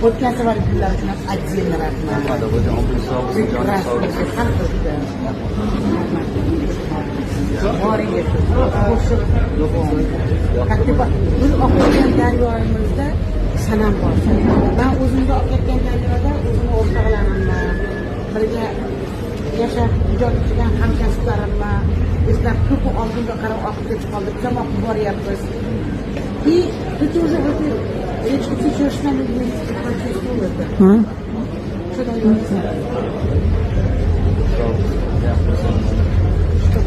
o'tgan safar kunlar uchun отдельно rahmat. Biz oqayotgan daryoyimizda sanam bor. Men o'zimga oqayotgan daryoda o'zimni o'rtoqlarimman, birga yashab ijod qilgan hamkasblarimman, bizlar ko'p oldinga qarab oqib ketib qoldik, kam oqib boryapmiz. И это уже вот речка течешь на людей, почувствовала это. Что дается? Что?